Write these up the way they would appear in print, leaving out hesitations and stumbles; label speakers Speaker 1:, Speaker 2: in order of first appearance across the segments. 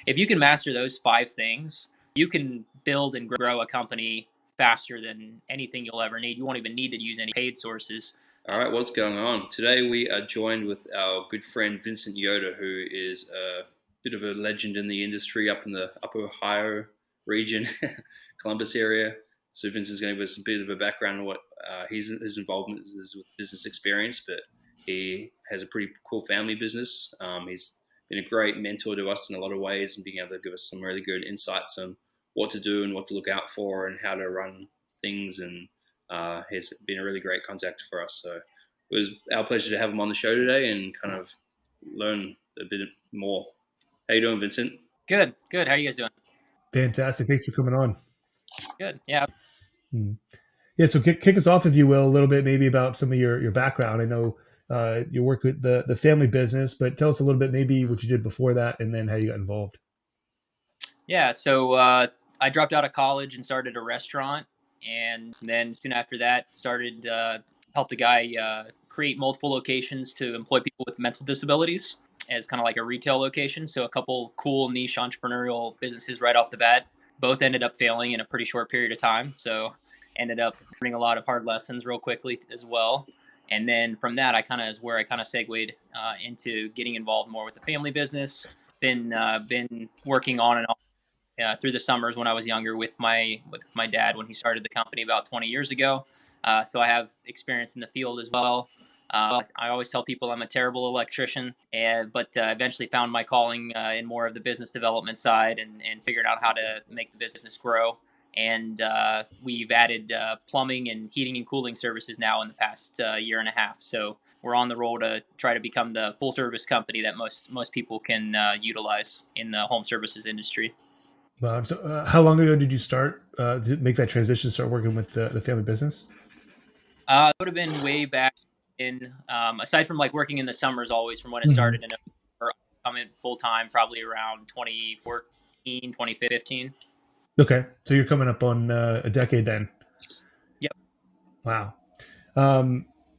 Speaker 1: if you can master those 5 things, you can build and grow a company faster than anything you'll ever need. You won't even need to use any paid sources.
Speaker 2: All right, what's going on? Today we are joined with our good friend Vincent Yoder, who is a bit of a legend in the industry up in the Upper Ohio region, Columbus area. So Vincent's going to give us a bit of a background on what his involvement is with business experience, but he has a pretty cool family business. He's been a great mentor to us in a lot of ways and being able to give us some really good insights on what to do and what to look out for and how to run things, and has been a really great contact for us. So it was our pleasure to have him on the show today and kind of learn a bit more. How you doing, Vincent?
Speaker 1: Good. How are you guys doing?
Speaker 3: Fantastic. Thanks for coming on.
Speaker 1: Good. Yeah.
Speaker 3: Yeah, so kick us off, if you will, a little bit maybe about some of your background. I know you work with the family business, but tell us a little bit maybe what you did before that and then how you got involved.
Speaker 1: Yeah. So I dropped out of college and started a restaurant, and then soon after that started helped a guy create multiple locations to employ people with mental disabilities as kind of like a retail location. So a couple cool niche entrepreneurial businesses right off the bat. Both ended up failing in a pretty short period of time. So ended up learning a lot of hard lessons real quickly as well. And then from that, I kind of segued into getting involved more with the family business. Been working on and off through the summers when I was younger with my dad when he started the company about 20 years ago. So I have experience in the field as well. I always tell people I'm a terrible electrician, but eventually found my calling in more of the business development side and figured out how to make the business grow. And we've added plumbing and heating and cooling services now in the past year and a half. So we're on the roll to try to become the full service company that most people can utilize in the home services industry.
Speaker 3: Wow. So how long ago did you start to make that transition, start working with the family business?
Speaker 1: It would have been way back aside from like working in the summers always from when it
Speaker 3: Mm-hmm.
Speaker 1: started, or I'm in full time probably around 2014, 2015.
Speaker 3: Okay. So you're coming up on a decade then.
Speaker 1: Yep.
Speaker 3: Wow.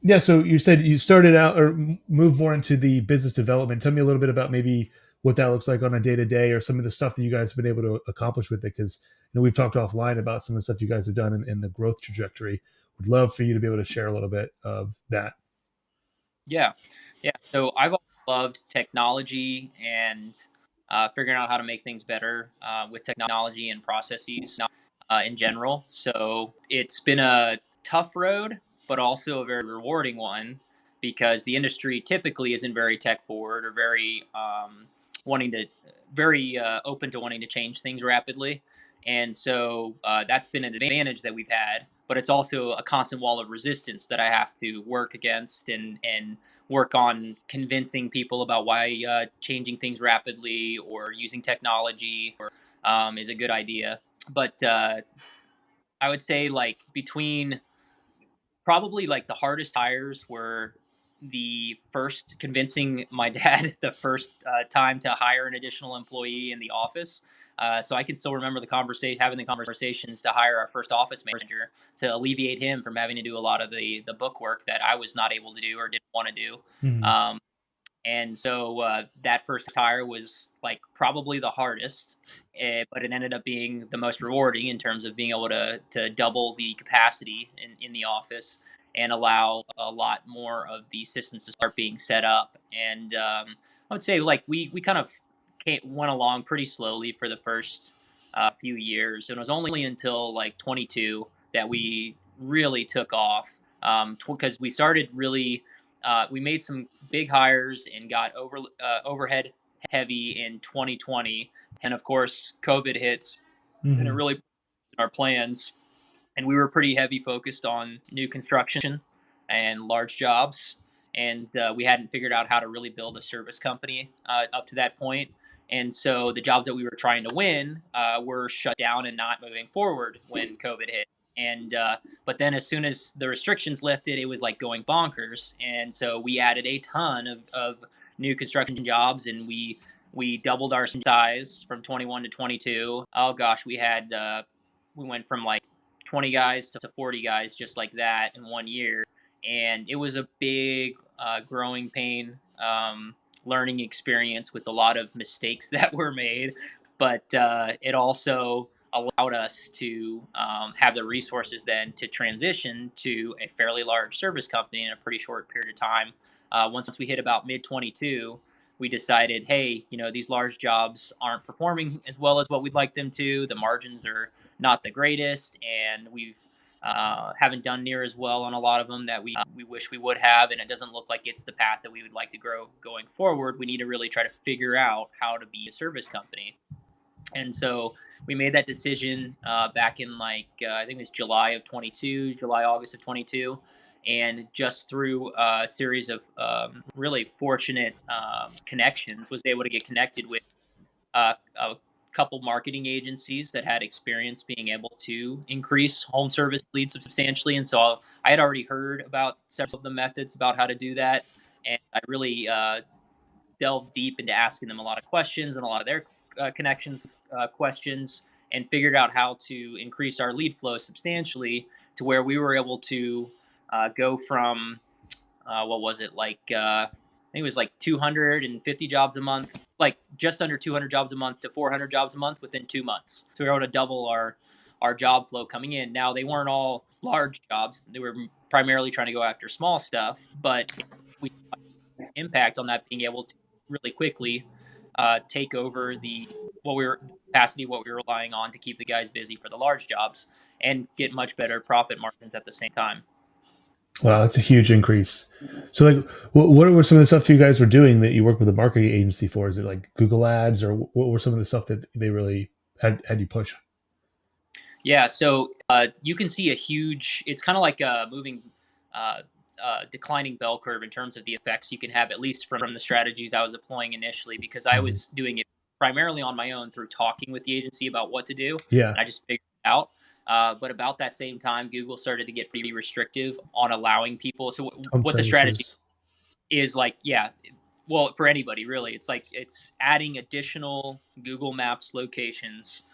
Speaker 3: Yeah. So you said you started out or moved more into the business development. Tell me a little bit about maybe what that looks like on a day to day, or some of the stuff that you guys have been able to accomplish with it. Because we've talked offline about some of the stuff you guys have done in the growth trajectory. Would love for you to be able to share a little bit of that.
Speaker 1: Yeah. So I've always loved technology and figuring out how to make things better with technology and processes in general. So it's been a tough road, but also a very rewarding one because the industry typically isn't very tech forward or very wanting to very open to wanting to change things rapidly. And so that's been an advantage that we've had, but it's also a constant wall of resistance that I have to work against and work on convincing people about why changing things rapidly or using technology is a good idea. But I would say like between probably like the hardest hires were the first convincing my dad the first time to hire an additional employee in the office. So I can still remember having the conversations to hire our first office manager to alleviate him from having to do a lot of the book work that I was not able to do or didn't want to do.
Speaker 3: Mm-hmm.
Speaker 1: And so that first hire was like probably the hardest, but it ended up being the most rewarding in terms of being able to double the capacity in the office and allow a lot more of the systems to start being set up. And I would say like we kind of went along pretty slowly for the first few years. And it was only until like 22 that we really took off because we started really we made some big hires and got overhead heavy in 2020, and of course, COVID hits, and it
Speaker 3: Mm-hmm.
Speaker 1: really put our plans. And we were pretty heavy focused on new construction and large jobs, and we hadn't figured out how to really build a service company up to that point. And so the jobs that we were trying to win were shut down and not moving forward when COVID hit. And but then as soon as the restrictions lifted, it was like going bonkers. And so we added a ton of new construction jobs, and we doubled our size from 21 to 22. Oh gosh, we went from like 20 guys to 40 guys just like that in 1 year. And it was a big growing pain learning experience with a lot of mistakes that were made, but it also allowed us to have the resources then to transition to a fairly large service company in a pretty short period of time. Once we hit about mid 22, we decided, hey, these large jobs aren't performing as well as what we'd like them to. The margins are not the greatest, and we've haven't done near as well on a lot of them that we wish we would have, and it doesn't look like it's the path that we would like to grow going forward. We need to really try to figure out how to be a service company. And so we made that decision back in I think it was July of 22, July, August of 22. And just through a series of really fortunate connections, was able to get connected with a couple marketing agencies that had experience being able to increase home service leads substantially. And so I had already heard about several of the methods about how to do that. And I really delved deep into asking them a lot of questions and a lot of their connections questions, and figured out how to increase our lead flow substantially to where we were able to go from what was it I think it was like 250 jobs a month, like just under 200 jobs a month to 400 jobs a month within 2 months. So we were able to double our job flow coming in. Now they weren't all large jobs; they were primarily trying to go after small stuff, but we impact on that being able to really quickly take over the what we were capacity, what we were relying on to keep the guys busy for the large jobs and get much better profit margins at the same time.
Speaker 3: Wow, that's a huge increase. So, like, what were some of the stuff you guys were doing that you work with a marketing agency for? Is it like Google Ads, or what were some of the stuff that they really had you push?
Speaker 1: Yeah, so you can see a huge. It's kind of like a moving, uh, declining bell curve in terms of the effects you can have, at least from the strategies I was deploying initially, because I
Speaker 3: Mhm.
Speaker 1: was doing it primarily on my own through talking with the agency about what to do,
Speaker 3: Yeah,
Speaker 1: and I just figured it out. But about that same time, Google started to get pretty restrictive on allowing people. So
Speaker 3: home
Speaker 1: what the strategy
Speaker 3: services.
Speaker 1: is like, yeah, well, for anybody really, it's like it's adding additional Google Maps locations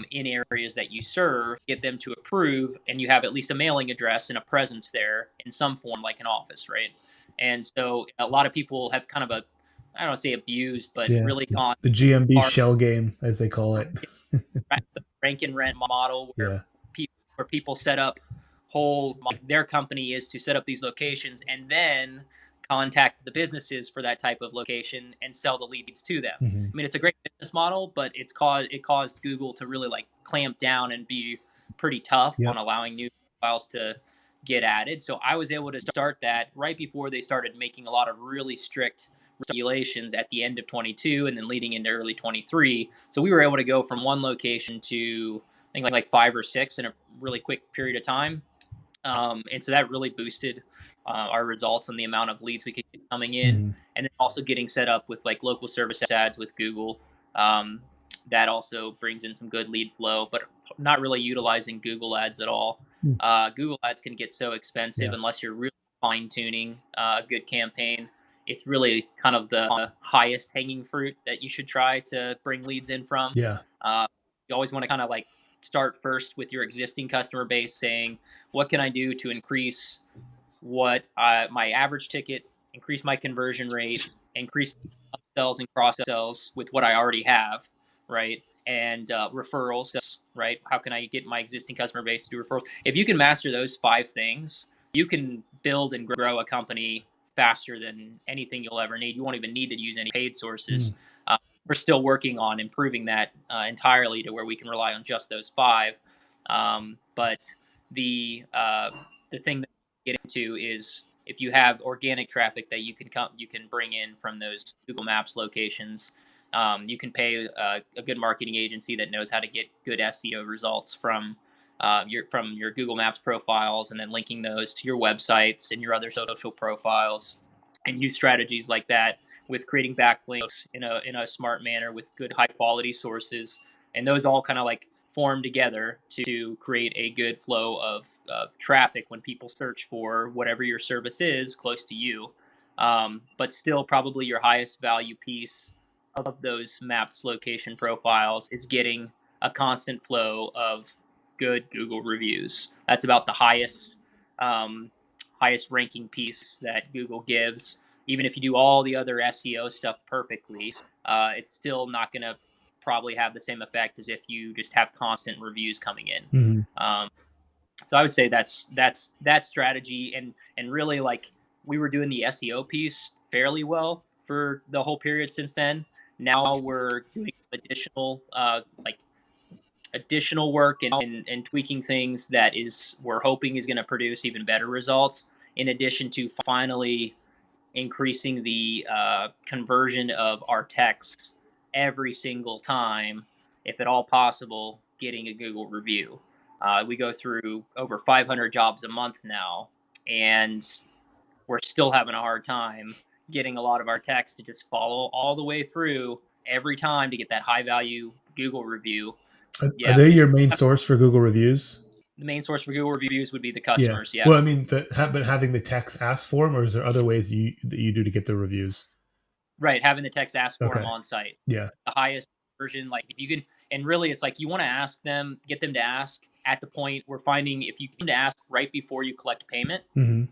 Speaker 1: in areas that you serve, get them to approve, and you have at least a mailing address and a presence there in some form, like an office, right? And so a lot of people have kind of I don't want to say abused, but
Speaker 3: Yeah,
Speaker 1: really gone
Speaker 3: the GMB
Speaker 1: far
Speaker 3: shell game, as they call it.
Speaker 1: the rank and rent model
Speaker 3: Yeah.
Speaker 1: where people set up whole like their company is to set up these locations and then contact the businesses for that type of location and sell the leads to them.
Speaker 3: Hmm.
Speaker 1: I mean, it's a great business model, but it caused Google to really like clamp down and be pretty tough on
Speaker 3: Yep.
Speaker 1: allowing new files to get added. So I was able to start that right before they started making a lot of really strict regulations at the end of 22 and then leading into early 23. So we were able to go from one location to I think like five or six in a really quick period of time. And so that really boosted our results and the amount of leads we could get coming in,
Speaker 3: Hmm.
Speaker 1: and then also getting set up with like local service ads with Google. Um, that also brings in some good lead flow, but not really utilizing Google ads at all. Google ads can get so expensive
Speaker 3: Yeah.
Speaker 1: unless you're really fine tuning a good campaign. It's really kind of the highest hanging fruit that you should try to bring leads in from.
Speaker 3: Yeah.
Speaker 1: Uh, you always want to kind of like start first with your existing customer base, saying, what can I do to increase my average ticket, increase my conversion rate, increase upsells and cross sells with what I already have, right? And referrals, right? How can I get my existing customer base to do referrals? If you can master those five things, you can build and grow a company faster than anything you'll ever need. You won't even need to use any paid sources.
Speaker 3: Mm.
Speaker 1: Uh, we're still working on improving that entirely to where we can rely on just those five. But the thing that we get into is if you have organic traffic that you can bring in from those Google Maps locations. You can pay a good marketing agency that knows how to get good SEO results from your Google Maps profiles, and then linking those to your websites and your other social profiles, and use strategies like that with creating backlinks in a smart manner with good high quality sources, and those all kind of like form together to create a good flow of traffic when people search for whatever your service is close to you. But still, probably your highest value piece of those maps location profiles is getting a constant flow of good Google reviews. That's about the highest ranking piece that Google gives. even if you do all the other SEO stuff perfectly, it's still not going to probably have the same effect as if you just have constant reviews coming in.
Speaker 3: Hmm.
Speaker 1: So I would say that's that strategy, and really, like, we were doing the SEO piece fairly well for the whole period since then. Now we're doing additional additional work and tweaking things that is we're hoping is going to produce even better results. In addition to finally increasing the conversion of our texts every single time, if at all possible, getting a Google review. We go through over 500 jobs a month now, and we're still having a hard time getting a lot of our text to just follow all the way through every time to get that high value Google review.
Speaker 3: Are
Speaker 1: Yeah,
Speaker 3: they
Speaker 1: it's
Speaker 3: your main source for Google reviews?
Speaker 1: the main source for Google reviews would be the
Speaker 3: Yeah.
Speaker 1: customers. Yeah,
Speaker 3: Well, I mean, but having the text ask for them, or is there other ways that you do to get the reviews?
Speaker 1: right. Having the text ask for them
Speaker 3: Okay.
Speaker 1: on site.
Speaker 3: Yeah.
Speaker 1: The highest version, like, if you can, and really it's like you want to ask them, get them to ask at the point we're finding, if you can to ask right before you collect payment,
Speaker 3: Hmm.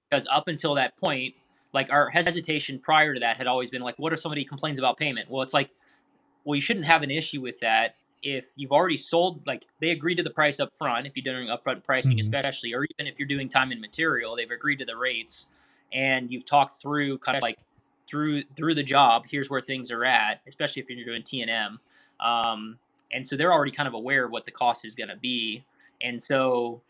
Speaker 1: because up until that point, like, our hesitation prior to that had always been like, what if somebody complains about payment? Well, it's like, well, you shouldn't have an issue with that if you've already sold, like, they agreed to the price up front, if you're doing upfront pricing
Speaker 3: Hmm.
Speaker 1: especially, or even if you're doing time and material, they've agreed to the rates, and you've talked through kind of like through the job, here's where things are at, especially if you're doing T&M. And so they're already kind of aware of what the cost is going to be. And so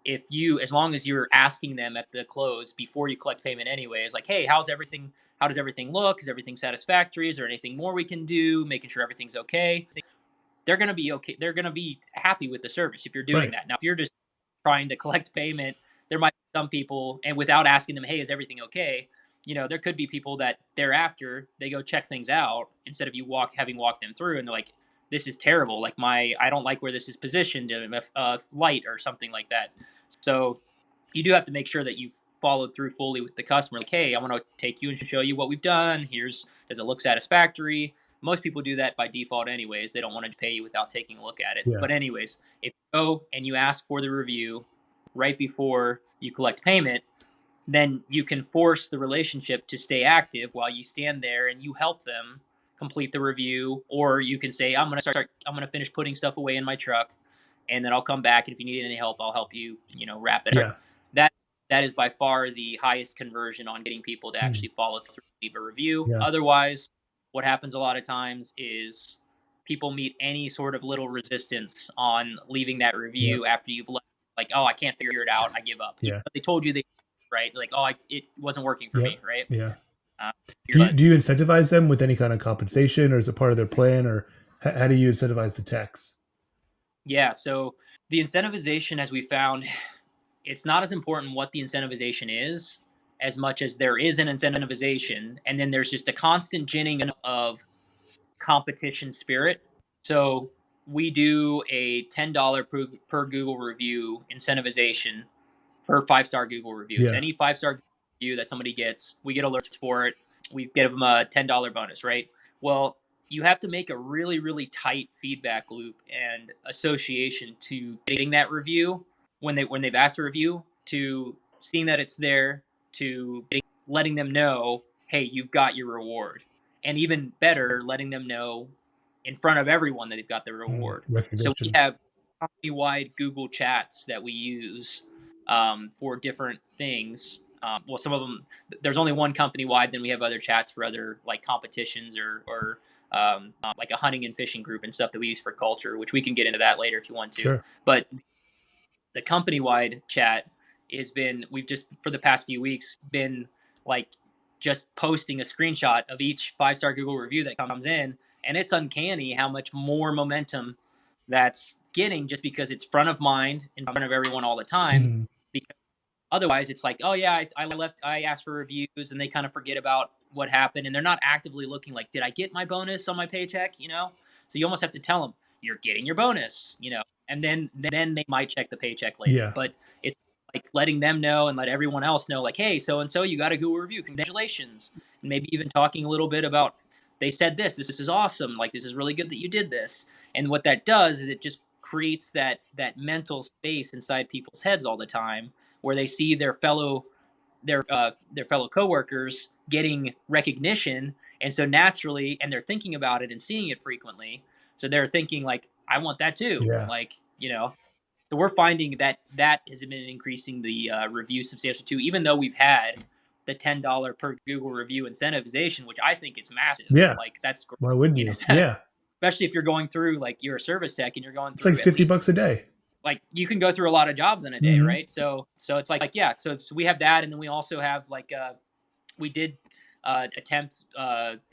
Speaker 1: if you, as long as you're asking them at the close before you collect payment anyways, like, hey, how's everything, how does everything look, is everything satisfactory, is there anything more we can do, making sure everything's okay, they're going to be okay, they're going to be happy with the service if you're doing
Speaker 3: Right.
Speaker 1: that. Now if you're just trying to collect payment, there might be some people, and without asking them, hey, is everything okay, there could be people that thereafter they go check things out instead of you having walked them through, and they're like, this is terrible, like, I don't like where this is positioned, light or something like that. So you do have to make sure that you've followed through fully with the customer. Like, hey, I want to take you and show you what we've done. Does it look satisfactory? Most people do that by default anyways. They don't want to pay you without taking a look at it.
Speaker 3: Yeah.
Speaker 1: But anyways, if you go and you ask for the review right before you collect payment, then you can force the relationship to stay active while you stand there and you help them complete the review. Or you can say, I'm going to finish putting stuff away in my truck, and then I'll come back, and if you need any help, I'll help you, wrap it up.
Speaker 3: Yeah.
Speaker 1: That that is by far the highest conversion on getting people to
Speaker 3: Mm.
Speaker 1: actually follow through, leave a review.
Speaker 3: Yeah.
Speaker 1: Otherwise, what happens a lot of times is people meet any sort of little resistance on leaving that
Speaker 3: Yeah.
Speaker 1: review after you've left. Like, oh, I can't figure it out, I give up.
Speaker 3: Yeah.
Speaker 1: They told you they, right? Like, oh, it wasn't working for
Speaker 3: Yep.
Speaker 1: me, right?
Speaker 3: Yeah.
Speaker 1: Uh,
Speaker 3: Do you,
Speaker 1: but
Speaker 3: do you incentivize them with any kind of compensation, or is it part of their plan, or how do you incentivize the techs?
Speaker 1: yeah, so the incentivization, as we found, it's not as important what the incentivization is as much as there is an incentivization, and then there's just a constant ginning of competition spirit. So we do a $10 per Google review incentivization for 5-star Google reviews.
Speaker 3: Yeah.
Speaker 1: Any 5-star review that somebody gets, we get alerts for it. We give them a $10 bonus, right? Well, you have to make a really, really tight feedback loop and association to getting that review when they've asked a review, to seeing that it's there, to letting them know, hey, you've got your reward, and even better, letting them know in front of everyone that they've got the reward. So we
Speaker 3: Recognition.
Speaker 1: have company-wide Google chats that we use for different things. Well, some of them, there's only one company wide. Then we have other chats for other, like, competitions or like a hunting and fishing group and stuff that we use for culture, which we can get into that later if you want to.
Speaker 3: Sure.
Speaker 1: But the company wide chat has been, we've just for the past few weeks been like just posting a screenshot of each 5-star Google review that comes in, and it's uncanny how much more momentum that's getting just because it's front of mind in front of everyone all the time.
Speaker 3: Mm.
Speaker 1: Because otherwise, it's like, oh yeah, I asked for reviews, and they kind of forget about what happened, and they're not actively looking like, did I get my bonus on my paycheck? So you almost have to tell them you're getting your bonus, and then they might check the paycheck later.
Speaker 3: Yeah.
Speaker 1: But it's like letting them know and let everyone else know, like, hey, so and so, you got a Google review, congratulations, and maybe even talking a little bit about, they said this is awesome, like, this is really good that you did this. And what that does is it just creates that mental space inside people's heads all the time, where they see their fellow their fellow coworkers getting recognition, and so naturally, and they're thinking about it and seeing it frequently, so they're thinking like, I want that too,
Speaker 3: Yeah.
Speaker 1: like, so we're finding that that has been increasing the review substantially too, even though we've had the $10 per Google review incentivization, which I think is massive.
Speaker 3: Yeah.
Speaker 1: Like that's great.
Speaker 3: Why wouldn't you? Yeah.
Speaker 1: Especially if you're going through, like, you're a service tech and you're going
Speaker 3: It's like
Speaker 1: through at
Speaker 3: 50
Speaker 1: least,
Speaker 3: bucks a day.
Speaker 1: like, you can go through a lot of jobs in a day,
Speaker 3: Mm-hmm.
Speaker 1: right? So it's like, yeah. So we have that, and then we also have like we did attempt,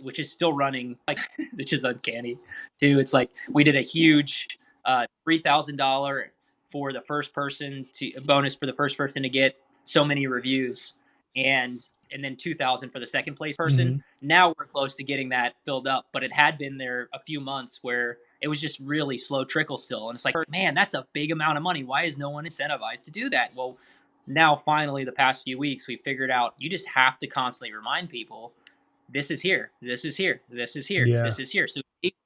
Speaker 1: which is still running, like, which is uncanny too. It's like we did a huge $3,000 for the first person to bonus for the first person to get so many reviews, and then 2,000 for the second place person.
Speaker 3: Mm-hmm.
Speaker 1: Now we're close to getting that filled up, but it had been there a few months where it was just really slow trickle still, and it's like, man, that's a big amount of money. Why is no one incentivized to do that? Well, now finally, the past few weeks, we figured out you just have to constantly remind people, this is here, this is here, this is here,
Speaker 3: Yeah.
Speaker 1: this is here. So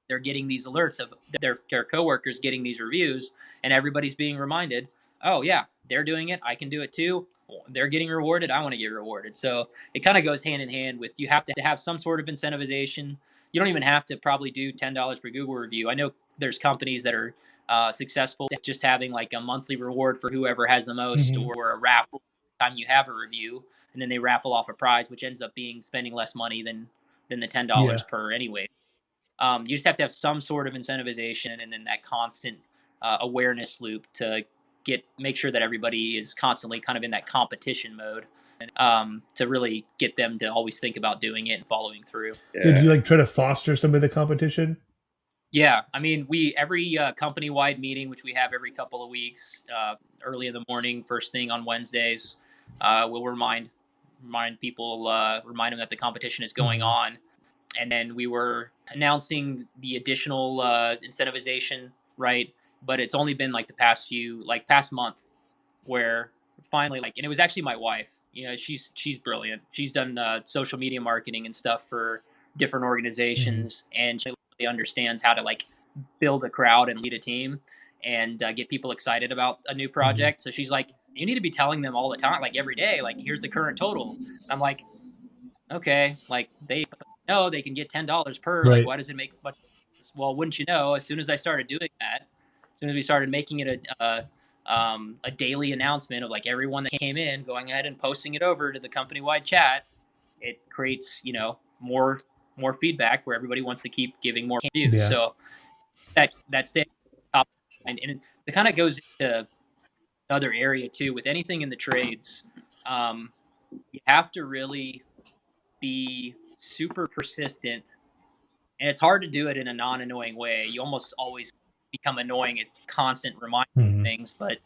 Speaker 1: they're getting these alerts of their coworkers getting these reviews, and everybody's being reminded, oh yeah, they're doing it, I can do it too. They're getting rewarded, I want to get rewarded. So it kind of goes hand in hand with, you have to have some sort of incentivization. You don't even have to probably do $10 per Google review. I know there's companies that are successful just having like a monthly reward for whoever has the most,
Speaker 3: Mm-hmm.
Speaker 1: or a raffle time you have a review, and then they raffle off a prize, which ends up being spending less money than the $10
Speaker 3: Yeah.
Speaker 1: per anyway. You just have to have some sort of incentivization, and then that constant awareness loop to make sure that everybody is constantly kind of in that competition mode, to really get them to always think about doing it and following through.
Speaker 3: Did you
Speaker 2: Yeah.
Speaker 3: like try to foster some of the competition?
Speaker 1: Yeah, I mean, we every company wide meeting, which we have every couple of weeks, early in the morning, first thing on Wednesdays, we'll remind people, remind them that the competition is going
Speaker 3: Mm-hmm.
Speaker 1: on, and then we were announcing the additional incentivization, right? But it's only been like the past month, where finally, like, and it was actually my wife. She's brilliant. She's done social media marketing and stuff for different
Speaker 3: Mm-hmm.
Speaker 1: organizations, and she really understands how to, like, build a crowd and lead a team, and get people excited about a new
Speaker 3: Mm-hmm.
Speaker 1: project. So she's like, you need to be telling them all the time, like every day, like, here's the current total. And I'm like, okay, like, they know they can get $10 per, like,
Speaker 3: Right.
Speaker 1: why does it make much sense? Well, wouldn't you know, as soon as I started doing that, as soon as we started making it a daily announcement of, like, everyone that came in, going ahead and posting it over to the company wide chat, it creates, more feedback where everybody wants to keep giving more views.
Speaker 3: Yeah.
Speaker 1: So that stays top of mind. And it kind of goes into another area too with anything in the trades. You have to really be super persistent, and it's hard to do it in a non-annoying way. You almost always become annoying. It's constant reminding
Speaker 3: Mm-hmm.
Speaker 1: things, but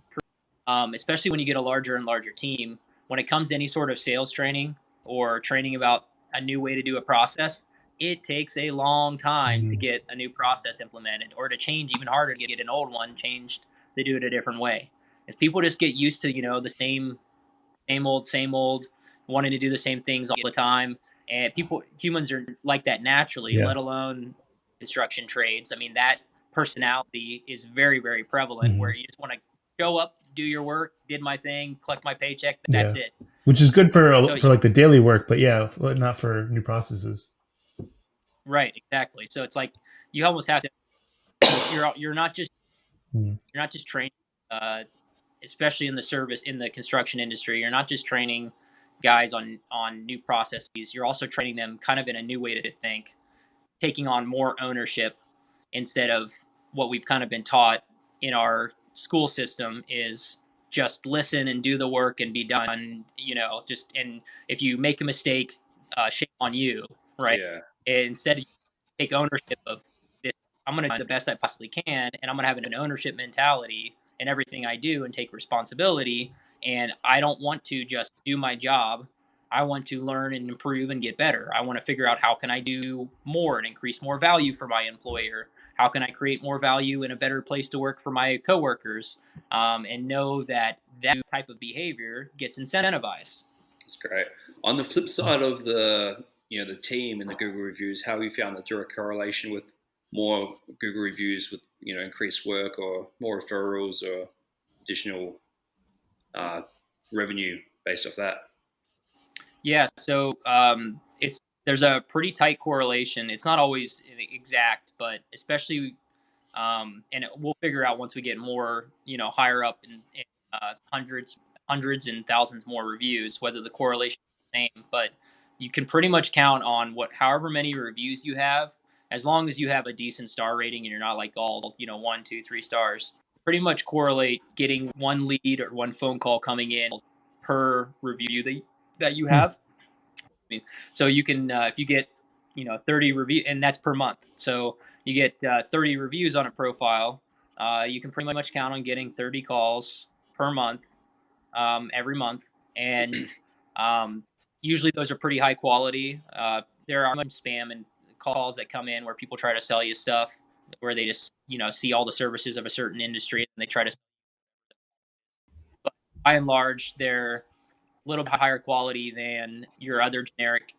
Speaker 1: especially when you get a larger and larger team, when it comes to any sort of sales training or training about a new way to do a process, it takes a long time to
Speaker 3: Mm-hmm.
Speaker 1: get a new process implemented, or to change, even harder to get an old one changed to do it a different way. If people just get used to, the same old, wanting to do the same things all the time. And humans are like that naturally,
Speaker 3: Yeah.
Speaker 1: let alone construction trades. I mean, that personality is very, very prevalent,
Speaker 3: Mm-hmm.
Speaker 1: where you just want to show up, do your work, did my thing, collect my paycheck. That's
Speaker 3: Yeah.
Speaker 1: it.
Speaker 3: Which is good
Speaker 1: So,
Speaker 3: for like the daily work, but yeah, not for new processes.
Speaker 1: right, exactly. So it's like, you almost have to. You're not just
Speaker 3: Mm-hmm.
Speaker 1: training, uh, especially in the construction industry. You're not just training guys on new processes. You're also training them kind of in a new way to think, taking on more ownership, instead of what we've kind of been taught in our school system is just listen and do the work and be done. Just, and if you make a mistake, shame on you, right?
Speaker 2: Yeah.
Speaker 1: Instead, take ownership of this. I'm going to do the best I possibly can, and I'm going to have an ownership mentality in everything I do and take responsibility. And I don't want to just do my job. I want to learn and improve and get better. I want to figure out, how can I do more and increase more value for my employer? How can I create more value and a better place to work for my coworkers? And know that that type of behavior gets incentivized.
Speaker 2: That's great. On the flip side of the team and the Google reviews, how have you found the direct correlation with more Google reviews with increased work or more referrals or additional uh, revenue based off that?
Speaker 1: Yeah, so it's there's a pretty tight correlation. It's not always exact, but especially and we'll figure out once we get more, higher up in hundreds and thousands more reviews, whether the correlation is the same. But you can pretty much count on however many reviews you have, as long as you have a decent star rating and you're not like all, 1, 2, 3 stars. Pretty much correlate getting one lead or one phone call coming in per review that you
Speaker 3: Hmm.
Speaker 1: have. So you can, if you get, 30 review, and that's per month. So you get 30 reviews on a profile. You can pretty much count on getting 30 calls per month, every month, and um, usually those are pretty high quality. There are some spam and calls that come in where people try to sell you stuff, where they just, see all the services of a certain industry and they try to. But by and large, they're little bit higher quality than your other generic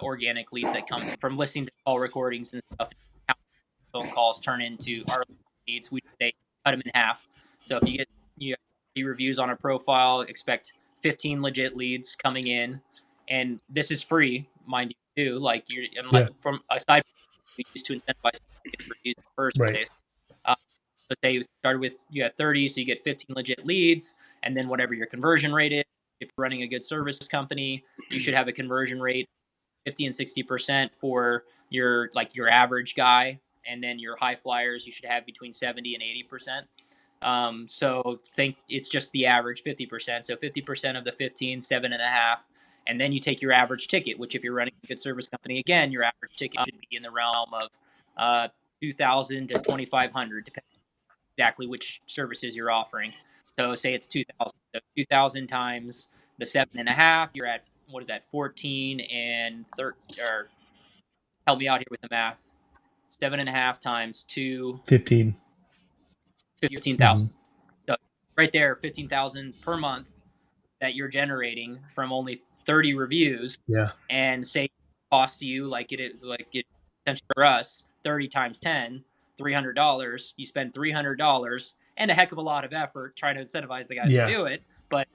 Speaker 1: organic leads that come from listening to call recordings and stuff. How phone calls turn into our leads, we say cut them in half. So if you have 30 reviews on a profile, expect 15 legit leads coming in, and this is free, mind you, too. Like you're and like
Speaker 3: Yeah.
Speaker 1: from aside from we used to incentivize people to get reviews in the first
Speaker 3: Right.
Speaker 1: place. Uh, let's say you started with you had 30, so you get 15 legit leads, and then whatever your conversion rate is. If you're running a good service company, you should have a conversion rate 50 and 60% for your average guy, and then your high flyers you should have between 70 and 80%. So think it's just the average 50%. So 50% of the 15, 7.5. And then you take your average ticket, which if you're running a good service company, again, your average ticket should be in the realm of 2,000 to 2,500, depending exactly which services you're offering. So say it's 2,000. So 2,000 times the 7.5, you're at, what is that, 14 and 30, or help me out here with the math. 7.5 times 2,
Speaker 3: 15.
Speaker 1: 15,000.
Speaker 3: Hmm.
Speaker 1: So right there, 15,000 per month that you're generating from only 30 reviews,
Speaker 3: Yeah.
Speaker 1: and say it costs you like it essentially for us 30 times 10, $300. You spend $300 and a heck of a lot of effort trying to incentivize the guys to
Speaker 3: Yeah.
Speaker 1: do it, but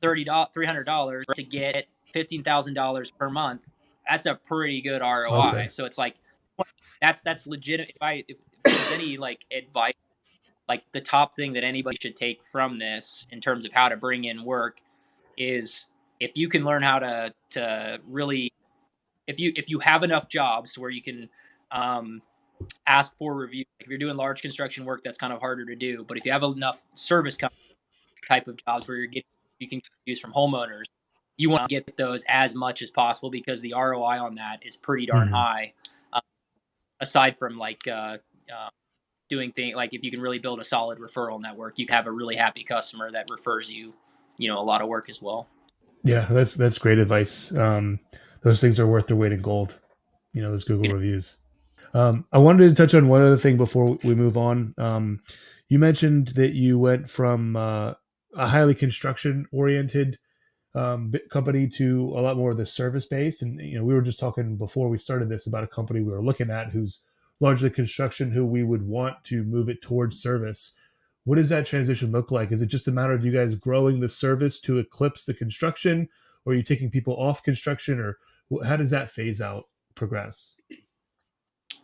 Speaker 1: $300 to get $15,000 per month, that's a pretty good
Speaker 3: I'll
Speaker 1: ROI.
Speaker 3: say.
Speaker 1: So it's like that's legit. If there's any like advice, like the top thing that anybody should take from this in terms of how to bring in work is, if you can learn how to really, if you have enough jobs where you can um, ask for review. Like if you're doing large construction work, that's kind of harder to do. But if you have enough service type of jobs where you can use from homeowners, you want to get those as much as possible because the ROI on that is pretty darn
Speaker 3: Hmm.
Speaker 1: high. Uh, Aside from doing things like, if you can really build a solid referral network, you can have a really happy customer that refers you, a lot of work as well.
Speaker 3: Yeah, that's great advice. Those things are worth their weight in gold. Those Google reviews. I wanted to touch on one other thing before we move on. You mentioned that you went from a highly construction oriented company to a lot more of the service based. And we were just talking before we started this about a company we were looking at who's largely construction, who we would want to move it towards service. What does that transition look like? Is it just a matter of you guys growing the service to eclipse the construction, or are you taking people off construction, or how does that phase out progress?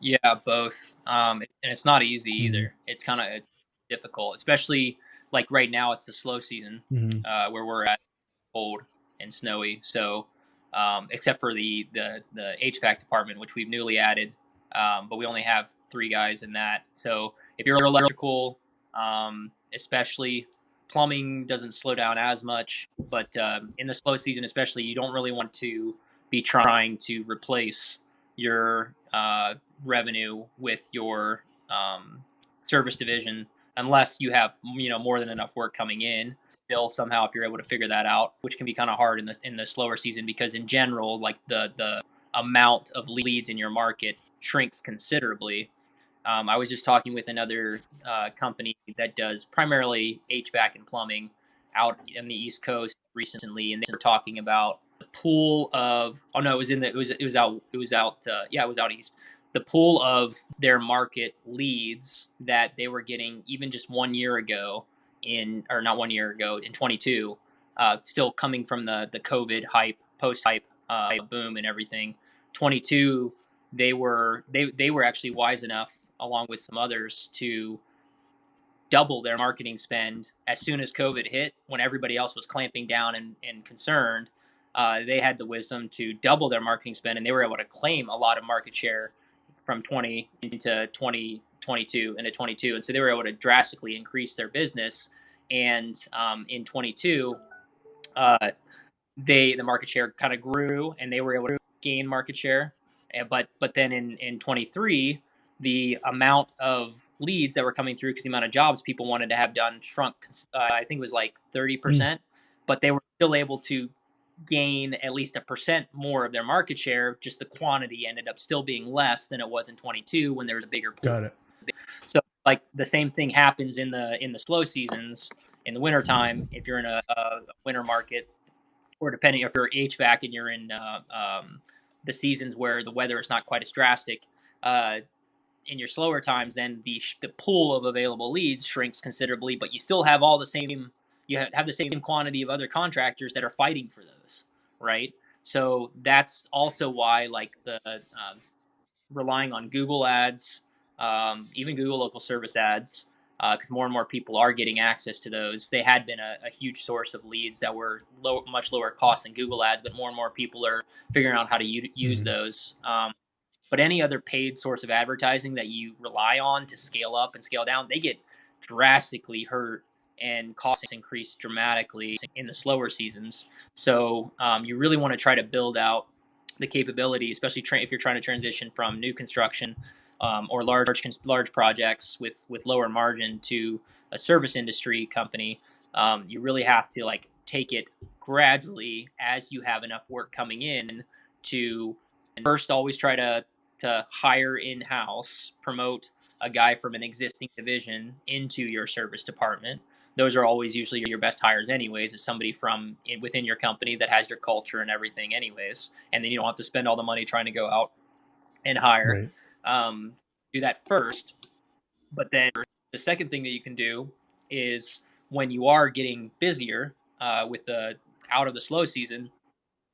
Speaker 1: Yeah, both. And it's not easy
Speaker 3: Mm-hmm.
Speaker 1: either. It's difficult, especially like right now. It's the slow season
Speaker 3: Mm-hmm.
Speaker 1: where we're at, cold and snowy. So, except for the HVAC department, which we've newly added, but we only have 3 guys in that. So if you're electrical, especially plumbing doesn't slow down as much. But in the slow season, especially, you don't really want to be trying to replace your revenue with your service division unless you have more than enough work coming in. Still, somehow, if you're able to figure that out, which can be kind of hard in the slower season, because in general, like the amount of leads in your market shrinks considerably. I was just talking with another company that does primarily HVAC and plumbing out in the East Coast recently, and they were talking about the pool of, oh no, it was out east. The pool of their market leads that they were getting even just 1 year ago, or not 1 year ago, in 22, still coming from the COVID hype, post hype. boom and everything. 22, they were actually wise enough, along with some others, to double their marketing spend as soon as COVID hit, when everybody else was clamping down and concerned. They had the wisdom to double their marketing spend, and they were able to claim a lot of market share from 20 into 2022 into 22. And so they were able to drastically increase their business. And in 22, uh, the market share kind of grew, and they were able to gain market share. But then in 23, the amount of leads that were coming through, because the amount of jobs people wanted to have done shrunk. I think it was like
Speaker 3: Mm,
Speaker 1: 30%, but they were still able to gain at least 1% more of their market share. Just the quantity ended up still being less than it was in 22, when there was a bigger pool.
Speaker 3: got it.
Speaker 1: So like the same thing happens in the slow seasons. In the wintertime, if you're in a winter market, or depending if you're HVAC and you're in the seasons where the weather is not quite as drastic, uh, in your slower times, then the pool of available leads shrinks considerably, but you still have all the same, have the same quantity of other contractors that are fighting for those, right? So that's also why, like, the relying on Google ads, even Google local service ads, because more and more people are getting access to those. They had been a huge source of leads that were much lower cost than Google ads, but more and more people are figuring out how to use
Speaker 3: Mm,
Speaker 1: those. But any other paid source of advertising that you rely on to scale up and scale down, they get drastically hurt, and costs increase dramatically in the slower seasons. So you really want to try to build out the capability, especially if you're trying to transition from new construction, or large projects with lower margin, to a service industry company. You really have to, like, take it gradually as you have enough work coming in, to first always try to hire in house, promote a guy from an existing division into your service department. Those are always usually your best hires, anyways, is somebody from within your company that has your culture and everything, anyways. And then you don't have to spend all the money trying to go out and hire.
Speaker 3: right.
Speaker 1: Um, do that first. But then the second thing that you can do is, when you are getting busier, with the out of the slow season,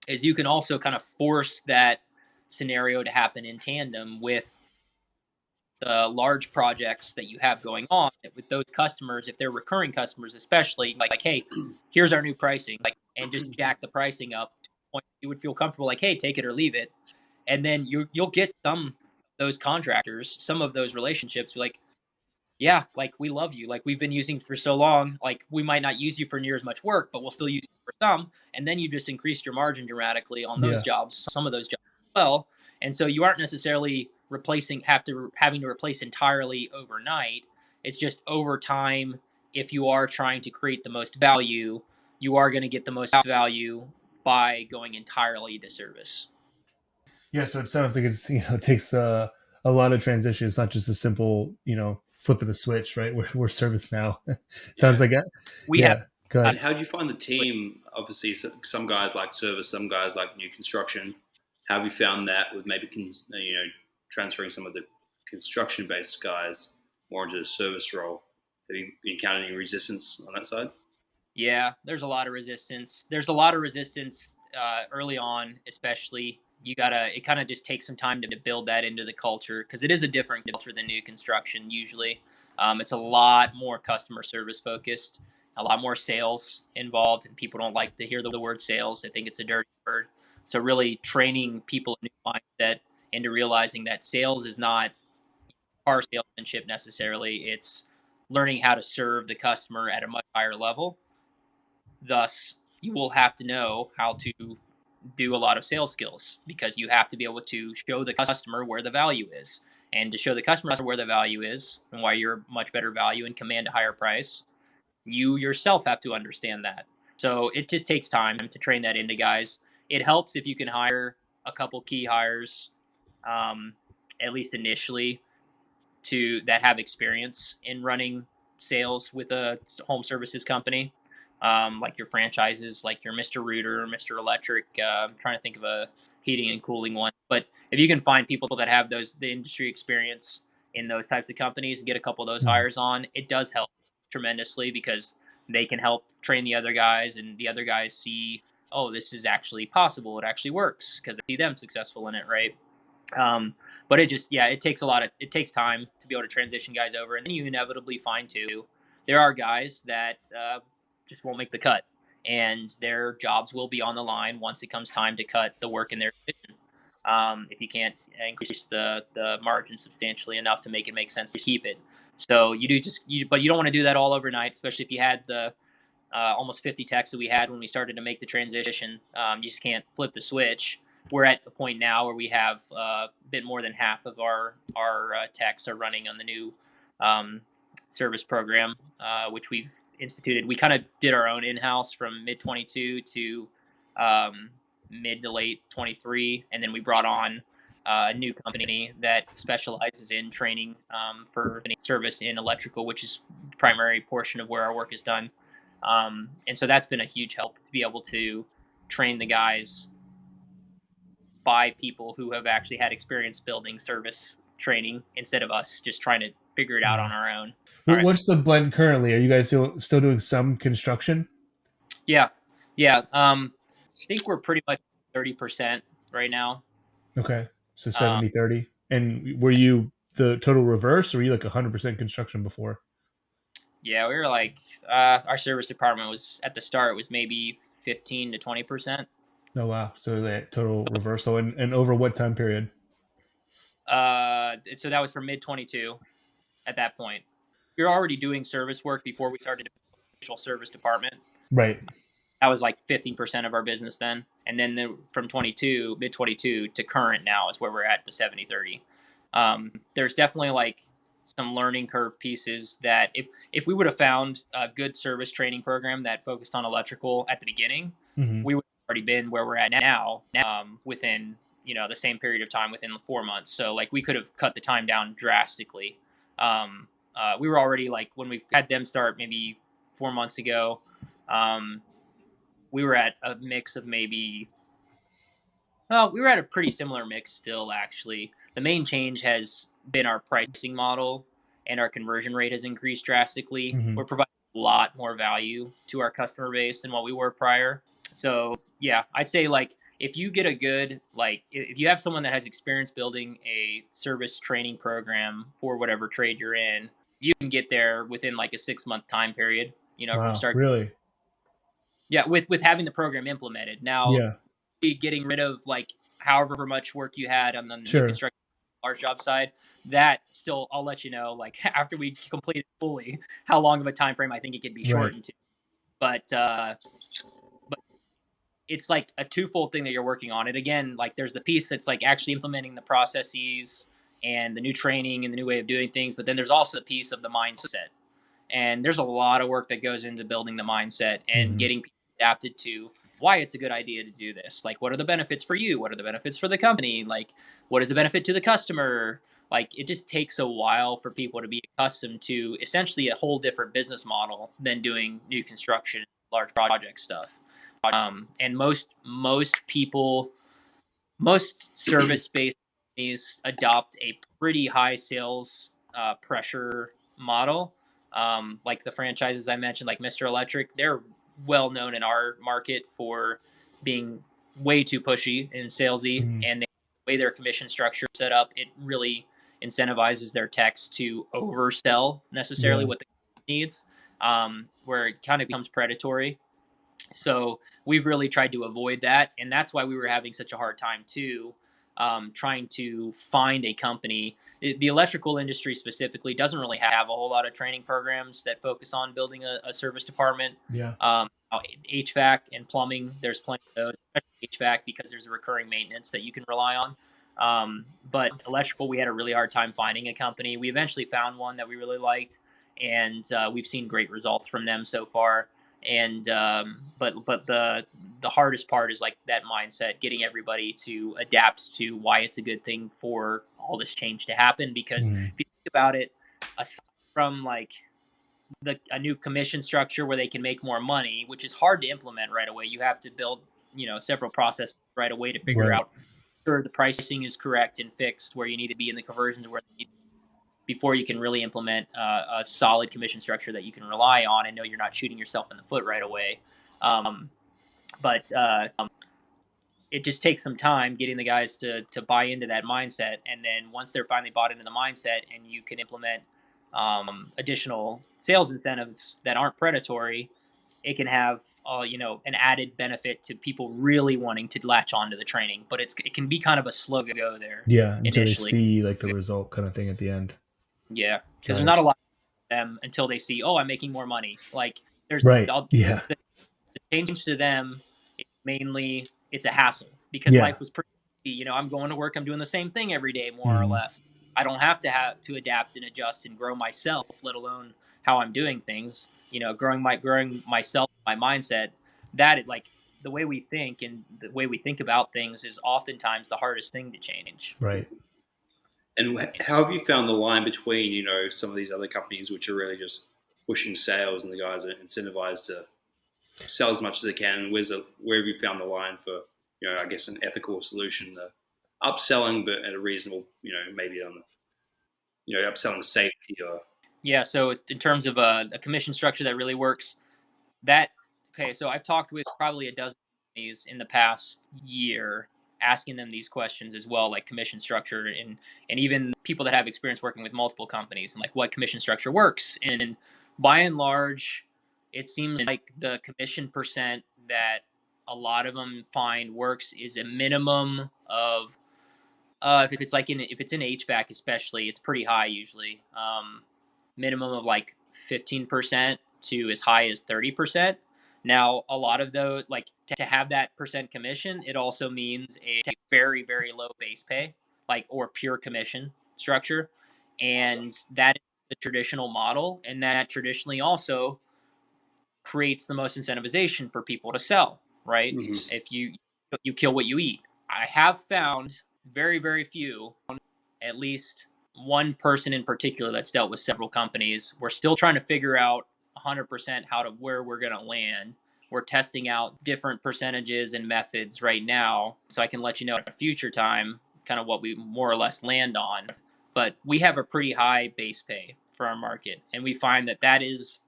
Speaker 1: is you can also kind of force that scenario to happen in tandem with the large projects that you have going on with those customers. If they're recurring customers, especially, like, hey, here's our new pricing, like, and just jack the pricing up to a point you would feel comfortable, like, hey, take it or leave it. And then you'll get some of those contractors, some of those relationships, like, yeah, like, we love you. Like, we've been using for so long. Like, we might not use you for near as much work, but we'll still use you for some. And then you just increased your margin dramatically on those
Speaker 3: Yeah.
Speaker 1: jobs, some of those jobs as well. And so you aren't necessarily having to replace entirely overnight. It's just over time. If you are trying to create the most value, you are going to get the most value by going entirely to service.
Speaker 3: Yeah. So it sounds like it takes a lot of transition. It's not just a simple flip of the switch, right? We're service now. Sounds
Speaker 2: Yeah.
Speaker 3: like it.
Speaker 1: We have
Speaker 3: Yeah. Go
Speaker 2: And
Speaker 3: ahead.
Speaker 2: how do you find the team? Obviously, some guys like service, some guys like new construction. How have you found that with maybe transferring some of the construction-based guys more into the service role? Have you encountered any resistance on that side?
Speaker 1: Yeah, there's a lot of resistance. There's a lot of resistance early on, especially. You gotta. It kind of just takes some time to build that into the culture, because it is a different culture than new construction. Usually, it's a lot more customer service focused, a lot more sales involved, and people don't like to hear the word sales. They think it's a dirty word. So really training people a new mindset into realizing that sales is not car salesmanship necessarily. It's learning how to serve the customer at a much higher level. Thus, you will have to know how to do a lot of sales skills, because you have to be able to show the customer where the value is. And to show the customer where the value is and why you're much better value and command a higher price, you yourself have to understand that. So it just takes time to train that into guys. It helps if you can hire a couple key hires, um, at least initially, to that have experience in running sales with a home services company, like your franchises, like your Mr. Rooter, Mr. Electric. I'm trying to think of a heating and cooling one. But if you can find people that have the industry experience in those types of companies and get a couple of those
Speaker 3: Mhm.
Speaker 1: hires on, it does help tremendously, because they can help train the other guys, and the other guys see oh, this is actually possible. It actually works because I see them successful in it, right? But it just, yeah, it takes time to be able to transition guys over. And then you inevitably find too, there are guys that just won't make the cut, and their jobs will be on the line once it comes time to cut the work in their division. If you can't increase the margin substantially enough to make it make sense to keep it. So but you don't want to do that all overnight, especially if you had the almost 50 techs that we had when we started to make the transition. You just can't flip the switch. We're at the point now where we have a bit more than half of our techs are running on the new um, service program, which we've instituted. We kind of did our own in-house from mid 22 to um, mid to late 23, and then we brought on a new company that specializes in training for service in electrical, which is the primary portion of where our work is done. And so that's been a huge help to be able to train the guys by people who have actually had experience building service training instead of us just trying to figure it out
Speaker 3: Yeah.
Speaker 1: on our own. All
Speaker 3: Well,
Speaker 1: right.
Speaker 3: what's the blend currently? Are you guys still doing some construction?
Speaker 1: Yeah. Yeah. I think we're pretty much 30% right now.
Speaker 3: Okay. So
Speaker 1: Um,
Speaker 3: 70-30. And were you the total reverse, or were you like 100% construction before?
Speaker 1: yeah, we were like, our service department was at the start was maybe 15 to 20%.
Speaker 3: Oh, wow. So that total reversal. And over what time period?
Speaker 1: So that was for mid 22 at that point. We were already doing service work before we started the official service department.
Speaker 3: Right.
Speaker 1: That was like 15% of our business then. And then from 22, mid 22 to current now is where we're at the 70-30. There's definitely like some learning curve pieces that if we would have found a good service training program that focused on electrical at the beginning,
Speaker 3: Mm-hmm.
Speaker 1: we would have already been where we're at now, within, the same period of time within 4 months. So like we could have cut the time down drastically. We were already like, when we had them start maybe 4 months ago, um, we were at a mix of maybe, well, we were at a pretty similar mix still, actually. The main change has been our pricing model, and our conversion rate has increased drastically.
Speaker 3: Mm-hmm.
Speaker 1: We're providing a lot more value to our customer base than what we were prior. So, yeah, I'd say like if you get a good, like, if you have someone that has experience building a service training program for whatever trade you're in, you can get there within like a 6 month time period, from
Speaker 3: Wow.
Speaker 1: start.
Speaker 3: Really?
Speaker 1: Yeah, with having the program implemented. Now,
Speaker 3: Yeah.
Speaker 1: getting rid of like however much work you had on the new
Speaker 3: Sure.
Speaker 1: construction large job side, that still I'll let you know like after we complete it fully how long of a time frame I think it could be
Speaker 3: Right.
Speaker 1: shortened to. But it's like a twofold thing that you're working on. And again, like there's the piece that's like actually implementing the processes and the new training and the new way of doing things, but then there's also the piece of the mindset. And there's a lot of work that goes into building the mindset and
Speaker 3: Mm-hmm.
Speaker 1: getting people adapted to why it's a good idea to do this. Like, what are the benefits for you? What are the benefits for the company? Like, what is the benefit to the customer? Like, it just takes a while for people to be accustomed to essentially a whole different business model than doing new construction, large project stuff. And most service-based companies adopt a pretty high sales pressure model. Like the franchises I mentioned, like Mr. Electric, they're well known in our market for being way too pushy and salesy,
Speaker 3: Mm-hmm.
Speaker 1: and the way their commission structure is set up, it really incentivizes their techs to oversell necessarily
Speaker 3: Yeah.
Speaker 1: what the company needs, where it kind of becomes predatory. So we've really tried to avoid that, and that's why we were having such a hard time too, trying to find a company. The electrical industry specifically doesn't really have a whole lot of training programs that focus on building a service department.
Speaker 3: Yeah.
Speaker 1: HVAC and plumbing, there's plenty of those, especially HVAC because there's a recurring maintenance that you can rely on. But electrical, we had a really hard time finding a company. We eventually found one that we really liked, and we've seen great results from them so far. And but the hardest part is like that mindset, getting everybody to adapt to why it's a good thing for all this change to happen. Because
Speaker 3: Mm-hmm.
Speaker 1: if you think about it, aside from like a new commission structure where they can make more money, which is hard to implement right away, you have to build several processes right away to figure
Speaker 3: Right.
Speaker 1: out sure the pricing is correct and fixed where you need to be in the conversion to where they need before you can really implement a solid commission structure that you can rely on and know you're not shooting yourself in the foot right away. Um, but it just takes some time getting the guys to buy into that mindset, and then once they're finally bought into the mindset, and you can implement additional sales incentives that aren't predatory, it can have an added benefit to people really wanting to latch onto the training. But it can be kind of a slow go there
Speaker 3: Yeah, until they
Speaker 1: initially.
Speaker 3: see like the result kind of thing at the end.
Speaker 1: Yeah, because
Speaker 3: Got
Speaker 1: there's
Speaker 3: it.
Speaker 1: not a lot of them until they see, oh, I'm making more money. Like there's
Speaker 3: Right.
Speaker 1: the,
Speaker 3: Yeah.
Speaker 1: the change to them. Mainly, it's a hassle because
Speaker 3: Yeah.
Speaker 1: life was pretty easy. I'm going to work. I'm doing the same thing every day, more or
Speaker 3: Mm.
Speaker 1: less. I don't have to adapt and adjust and grow myself, let alone how I'm doing things. Growing myself, my mindset. Like the way we think and the way we think about things is oftentimes the hardest thing to change.
Speaker 3: Right.
Speaker 2: And how have you found the line between, some of these other companies which are really just pushing sales and the guys are incentivized to sell as much as they can? Where have you found the line for, I guess an ethical solution, the upselling, but at a reasonable, maybe on the, upselling safety or.
Speaker 1: Yeah. So in terms of a commission structure that really works, that okay, so I've talked with probably a dozen companies in the past year, asking them these questions as well, like commission structure, and even people that have experience working with multiple companies, and like what commission structure works. And by and large, it seems like the commission percent that a lot of them find works is a minimum of if it's in HVAC especially, it's pretty high usually. Minimum of like 15% to as high as 30%. Now, a lot of those, like to have that percent commission, it also means a very, very low base pay, like or pure commission structure. And that is the traditional model. And that traditionally also creates the most incentivization for people to sell, right?
Speaker 2: Mhm.
Speaker 1: If you kill what you eat. I have found very, very few, at least one person in particular that's dealt with several companies. We're still trying to figure out 100% where we're going to land. We're testing out different percentages and methods right now, so I can let you know at a future time kind of what we more or less land on. But we have a pretty high base pay for our market, and we find that is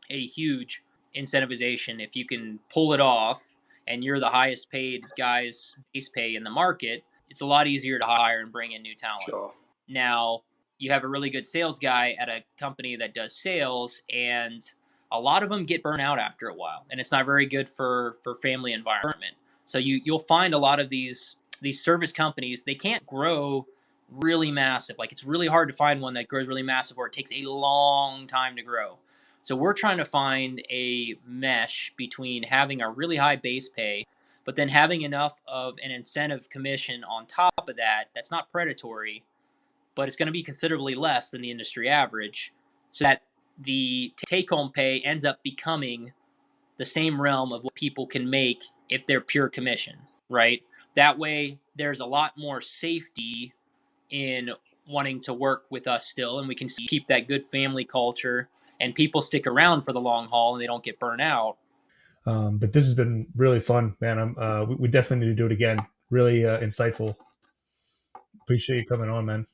Speaker 1: a huge incentivization. If you can pull it off and you're the highest paid guy's base pay in the market, it's a lot easier to hire and bring in new talent.
Speaker 2: Sure.
Speaker 1: Now, you have a really good sales guy at a company that does sales, and a lot of them get burnt out after a while, and it's not very good for family environment. So you'll find a lot of these service companies, they can't grow really massive. Like it's really hard to find one that grows really massive, or it takes a long time to grow. So we're trying to find a mesh between having a really high base pay, but then having enough of an incentive commission on top of that that's not predatory, but it's going to be considerably less than the industry average, so that the take home pay ends up becoming the same realm of what people can make if they're pure commission, right? That way, there's a lot more safety in wanting to work with us still, and we can keep that good family culture, and people stick around for the long haul and they don't get burnt out.
Speaker 3: But this has been really fun, man. We definitely need to do it again. Really insightful. Appreciate you coming on, man.